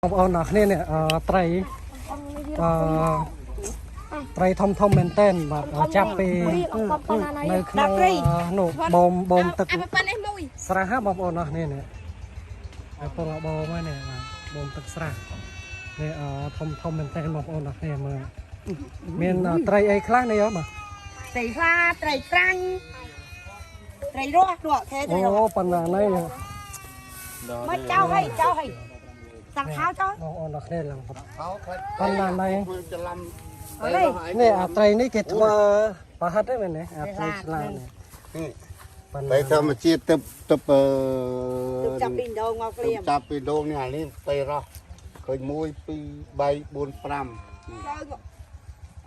បងប្អូនអរគ្នានេះត្រីត្រីធំមែនតើបាទចាប់ពីនៅក្នុងនោះបូមទឹកស្រះបងប្អូនអរគ្នានេះពងបូមហ្នឹងនេះបាទបូមទឹកស្រះនេះធំមែនតើបងប្អូនអរគ្នាមើលមានត្រីអីខ្លះនេះបាទត្រីខ្លាត្រីប្រាំងត្រីរស់ដកខែត្រីរស់អូប៉ុណ្ណានេះមកចៅឲ្យសាំងខោចុះបងប្អូនអរគ្នាឡើងប៉ុណ្ណានេះនេះត្រីនេះគេធ្វើប្រហិតទេមែនទេត្រីឆ្លាតនេះតែធម្មជាតិទឹកចាប់ពីដងមកព្រាមចាប់ពីដងនេះអានេះទៅរស់ឃើញ1 2 3 4 5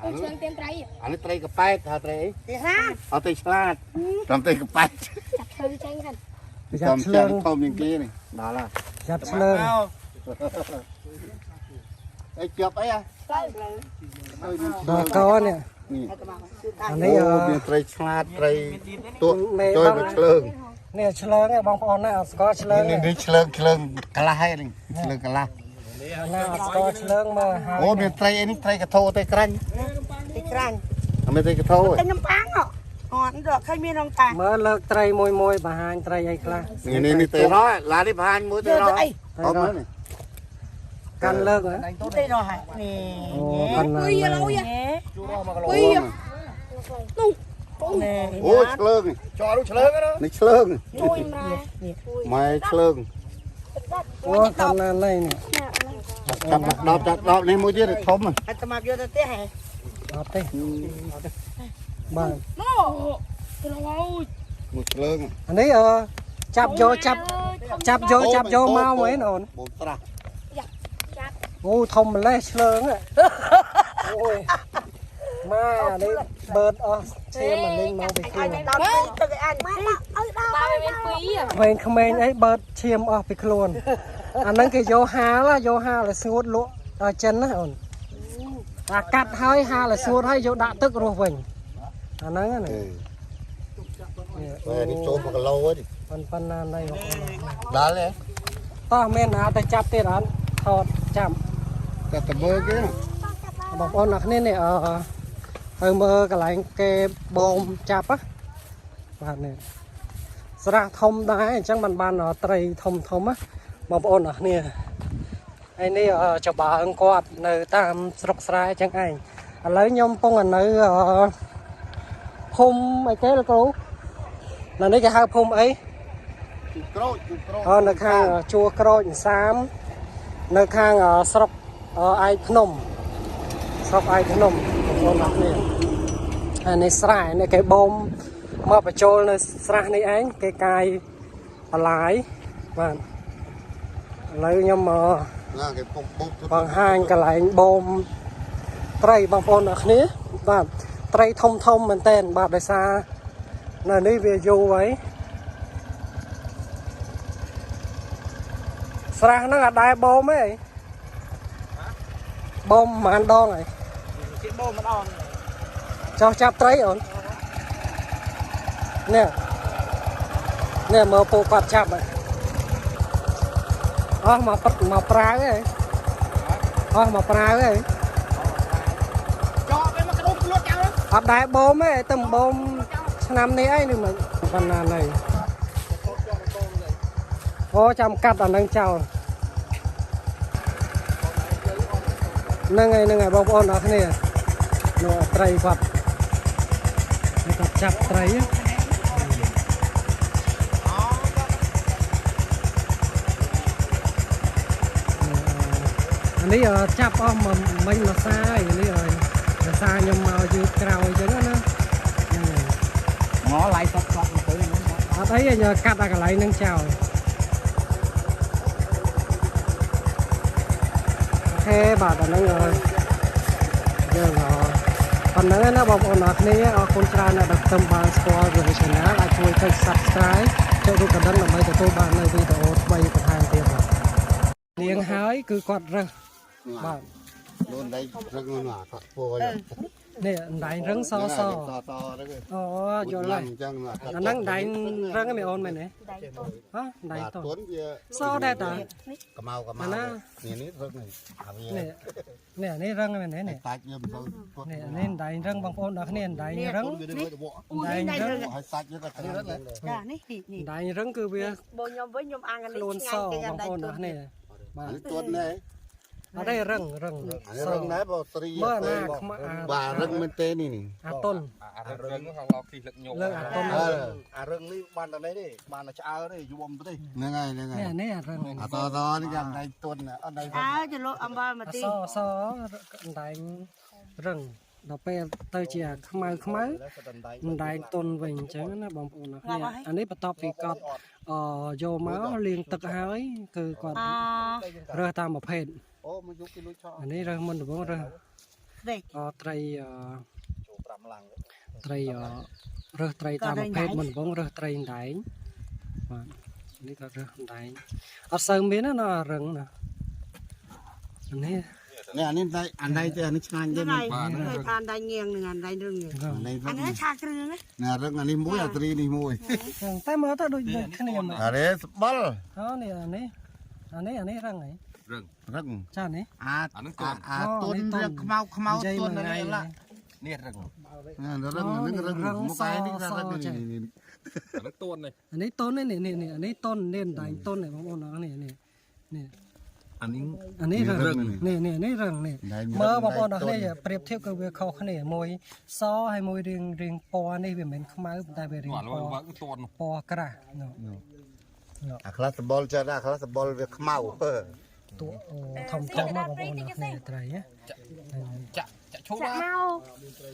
អូឆ្លងទៀមត្រីអានេះត្រីកប៉ែតហៅត្រីអីត្រីឆ្លាតអត់ត្រីឆ្លាតតាមត្រីកប៉ែតចាប់ឆ្លងចេញហ្នឹងចាប់ឆ្លើងធំជាងគេនេះដល់ហើយចាប់ឆ្លើងអីជាប់អីដល់កោនេះអានេះមានត្រីឆ្លាតត្រីទក់ចូលមកឆ្លើងនេះឆ្លើងឯងបងប្អូនណាអត់ស្គាល់ឆ្លើងនេះឆ្លើងកន្លះហើយនេះឆ្លើងកន្លះណាអត់ស្គាល់ឆ្លើងមើលអូមានត្រីអីនេះត្រីកធោត្រីក្រាញ់ត្រីក្រាញ់អត់មានត្រីកធោទេតែខ្ញុំប៉ាំងអត់ឃើញមានក្នុងតាមើលលើកត្រីមួយបង្ហាញត្រីអីខ្លះនេះត្រីរ៉ឡានេះបង្ហាញមួយត្រីរ៉អីអត់មើលនេះកាន់លើកហ៎ត្រីរ៉ហើយនេះកាន់ណាពុយឡូយពុយនោះអូឆ្លើងចោលឆ្លើងនេះឆ្លើងជួយម៉ែឆ្លើងអូកាន់ណានេះចាប់ដល់នេះមួយទៀតធំអត់មកយកទៅទេហ៎អត់ទេបាទមួយឆ្លើងអានេះចាប់យកមកមែនអូនបូនត្រាស់អូធំម្លេះឆ្លើងអូយម៉ានេះបឺតអស់ឈាមអានេះមកពីខ្លួនដល់ទៅគេអញឲ្យដល់មានពីរក្មេងអីបឺតឈាមអស់ពីខ្លួនអាហ្នឹងគេយកហាលឲ្យស្ងួតលក់ដល់ចិនណាអូនអាកាត់ហើយហាលឲ្យស្ងួតហើយយកដាក់ទឹករស់វិញអាហ្នឹងណានេះចូល1គីឡូហើយប៉ុណ្ណាណៃដល់ទេតោះមានណាទៅចាប់ទៀតអត់ថតចាប់តែមើលគេបងប្អូនអ្នកនេះនេះទៅមើលកន្លែងគេបូមចាប់ណាបាទនេះស្រះធំដែរអញ្ចឹងបានត្រីធំណាបងប្អូនអ្នកនេះហើយនេះច្បើងគាត់នៅតាមស្រុកស្រែអញ្ចឹងឯងឥឡូវខ្ញុំកំពុងនៅភូមិអីគេលោកគ្រូនៅនេះគេហៅភូមិអីនៅខាងជួរក្រូចសាមនៅខាងស្រុកឯកភ្នំបងប្អូនអរគ្នាអានេះស្រែនេះគេបូមមកបញ្ចូលនៅស្រះនេះឯងគេកាយបន្លាយបាទឥឡូវខ្ញុំគេពុកបង្ហាញកន្លែងបូមត្រីបងប្អូនអរគ្នាបាទត្រីធំមែនតើបាទដោយសារនៅនេះវាយូរហើយស្រះហ្នឹងអត់ដែរបូមទេបូមប្រហែលដងហើយគេបូមម្ដងចោះចាប់ត្រីអូននេះមើលពូគាត់ចាប់ហើយអស់មកប្រាវទេអស់មកប្រាវទេចោលពេលមកក្រូចលក់ចោលអត់ដែរបូមទេតែបូមឆ្នាំនេះអីនេះមិនប៉ុណ្ណាណៃអូចាំកាត់អានឹងចោលហ្នឹងហើយបងប្អូនអរគ្នានោះត្រីគាត់ចាប់ត្រីអានេះចាប់អស់មិញមកសាហើយនេះហើយមកសាខ្ញុំមកយឺតក្រោយអញ្ចឹងណាមកឡាយសតទៅអត់អីកាត់អាកន្លែងហ្នឹងចោលហេបាទអាហ្នឹងយើងប៉ុណ្ណឹងណាបងប្អូនអរគ្នាអរគុណច្រើនដែលតាមបានស្គាល់វិទ្យុ Channel អាចជួយចុច Subscribe ចុចរូបកណ្ដឹងដើម្បីទទួលបាននូវវីដេអូថ្មីបន្ថែមទៀតបាទលៀងហើយគឺគាត់រើសបាទខ្លួនដៃរឹងណាស់គាត់ពោល nè đánh răng so so đó kìa vô lại anh đang đánh răng cái mày ôn mày này hả đánh to so đây ta nè nè nè răng mày này nè nè nên đánh răng bằng ôn đó nè đánh răng đánh răng cứ việc luôn so bằng ôn đó nè ở đây răng răng răng này bao tây bà răng bên tây này tôn rừng nó học thì lực nhục răng này ban là đấy đi ban là cháo đấy du bom đấy này nè răng to đi gần đây tôn ở đây cho lô ông ba mà ti so đánh răng đọc pe tơi chè khmai đánh tôn vinh chẳng nó bằng ôn nè anh ấy bắt tập vì cọt vô máu liên tục hái cứ còn rơi ta một hệt anh ấy rơi mình được rơi tray rơi tray ta một hệt mình vẫn rơi tray đánhនេះក៏រើសដៃអត់សូវមានណារឹងណានេះនេះអានេះទេអានេះឆ្ងាញ់ទេមិនបាន អានដៃងៀងនឹងអានដៃរឹងអានេះឆាគ្រឿងណា រឹងអានេះមួយអាត្រីនេះមួយ តែមើលទៅដូចគ្នាមក អានេះស្បល់ នេះអានេះរឹងហី រឹង ចានេះ អាទុនវាខ្មៅទុននេះឡានេះរឹងមុខឯនេះរឹងនេះ nó tuôn này អានេះតុននេះអានេះតុននេះដៃតុននេះបងប្អូននេះអានេះរឹងនេះនេះរឹងនេះមើលបងប្អូនអរគ្នាប្រៀបធៀបគឺវាខុសគ្នាមួយសហើយមួយរៀងពណ៌នេះវាមិនមែនខ្មៅតែវារៀងពណ៌ក្រាស់អាខ្លះសបល់ចាអាខ្លះសបល់វាខ្មៅពើ តួធំមកបងប្អូនអរគ្នាត្រីចាក់ឈូមក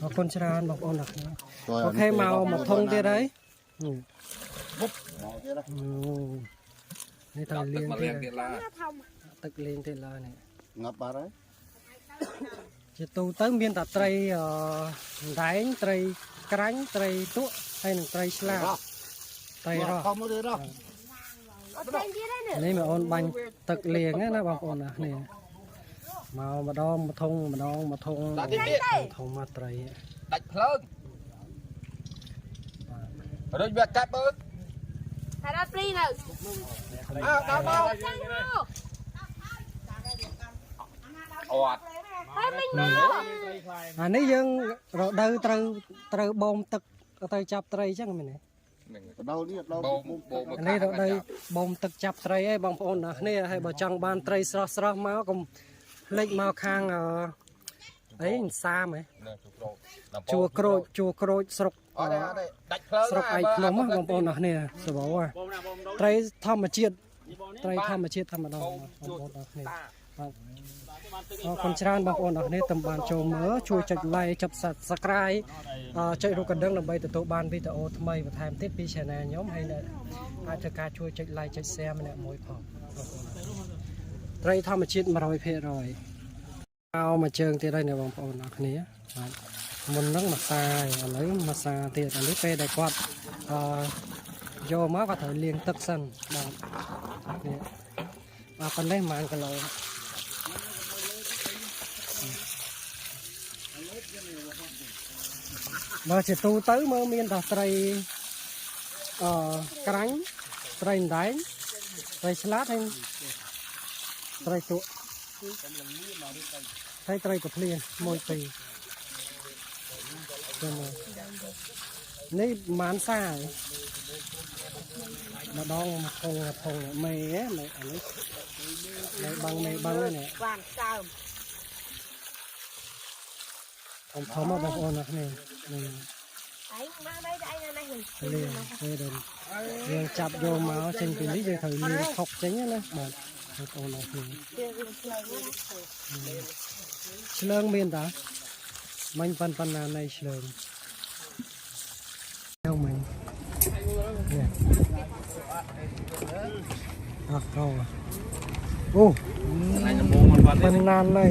អរគុណច្រើនបងប្អូនអរគ្នាអូខេមកធុងទៀតហើយនេះតើលៀងទៀតឡាទឹកលៀងទៀតឡើយនេះ ngập bà đấy ជាទូទៅមានតែត្រីដែងត្រីក្រាញ់ត្រីទក់ហើយនឹងត្រីស្លាបត្រីរស់នេះបងអូនបាញ់ទឹកលៀងណាបងប្អូនណានេះមកម្ដងមកធុងធុងមកត្រី ដាច់ភ្លើងរត់វាកាត់បើហើយដល់ព្រីនៅដល់មកអត់ហើយមិញអានេះយើងរដូវត្រូវបងទឹកទៅចាប់ត្រីអញ្ចឹងមែនទេ đâu đi đâu អានេះរដូវបងទឹកចាប់ត្រីឯងបងប្អូនណាគ្នាហើយបើចង់បានត្រីស្រស់មកកុំភ្លេចមកខាងអីសាមហ៎ជួក្រូចស្រុកដាច់ភ្លើង ស្រុកឯកភ្នំបងប្អូនណាគ្នាសបោត្រីធម្មជាតិធម្មតាបងប្អូនណាគ្នាបាទអរគុណច្រើនបងប្អូនអរគ្នាតាមបានចូលមើលជួយចុច like ចុច subscribe ចុចរូបកណ្ដឹងដើម្បីទទួលបានវីដេអូថ្មីបន្ថែមទៀតពី channel ខ្ញុំហើយអាចធ្វើការជួយចុច like ចុច share ម្នាក់មួយផងត្រីធម្មជាតិ 100% មកជើងទៀតហើយបងប្អូនអរគ្នាបាទមុនហ្នឹងមកសាឥឡូវមកសាទៀតអានេះពេលដែលគាត់យកមកគាត់ត្រូវលាងទឹកសិនបាទនេះបាទប៉ុណ្ណេះ1គីឡូបើជាទូទៅមើលមានតែត្រីក្រាញ់ត្រីដែងត្រីឆ្លាតហើយត្រីទក់ហើយត្រីកាភ្លៀន1 2នេះម៉ានសាម្ដងមកធុងមេអានេះមេបាំងនេះបានសើមធំមកបងប្អូនណាគ្នានេះអីមកđây đây nàyយើងចាប់យកមកចេញពីនេះយើងត្រូវលាងខុកចេញណាបាទបងប្អូនណាគ្នាឆ្លើងមានតាមិញប៉ុណ្ណានៃឆ្លើងយកមិញនេះអត់កោអូប៉ុណ្ណានៃ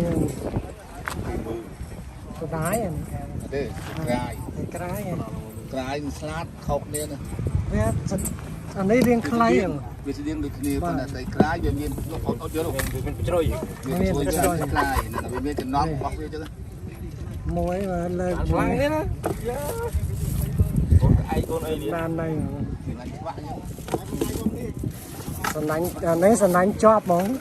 ក្រាយទេក្រាយ ក្រាយស្លាតខុសគ្នានេះ វាអានេះរៀងខ្លីវាស្តៀងដូចគ្នាប៉ុន្តែតែក្រាយវាមានអត់យកវាមានជ្រុយក្រាយណាវាមានចំណងរបស់វាចឹង muối mà lên Lăng thế đó. Con ai đi. đàn này sần đánh chóp mong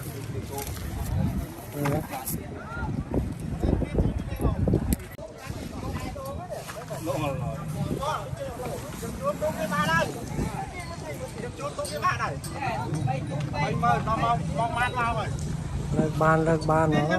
lợt ban nó